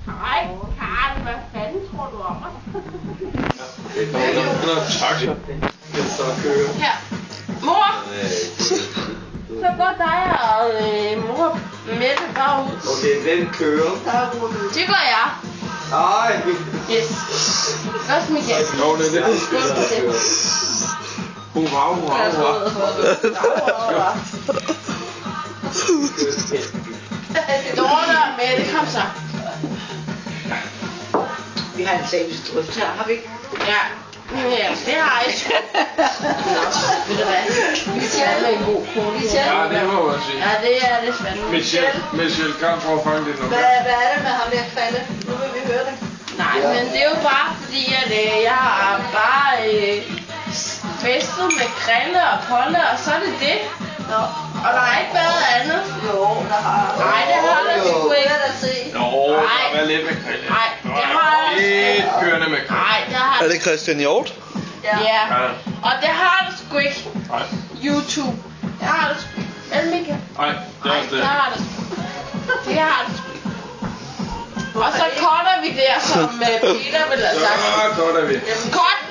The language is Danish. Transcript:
Nej, Karen, hvad fanden tror du om mig? Tak. Her. Mor! Så går dig og mor Mette bare ud. Okay, hvem kører? Det gør jeg. Ej. Yes. Godt, Michael. Jo, det er det. Hurra. Dorte og Mette, kom så. Vi har en seriøs drøft her, har vi ikke? Ja. Ja, det har jeg sgu. Ved du hvad? Vi taler i god kone. Ja, det må man sige. Ja, det er det fandme. Michelle kan prøve at fange det nu. Hvad er det med ham der Kvalle? Nu vil vi høre det. Nej, men det er jo bare fordi, at jeg har bare festet med Krille og Polle, og så er det det. Nå. Og der har ikke været andet. Jo, der har. Nej, det har der sgu ikke. Jo, der har været lidt med Krille. Nej, det har der lidt kørende med Krille. Nej, det har Er det Christian Hjort? Ja. Og det har der sgu ikke. Nej. YouTube. Det har der sgu ikke. Vel, Mika? Nej, det er også det. Det har der sgu. Det har der sgu. Og så cutter vi der, som Peter ville have sagt. Så cutter vi. Cut!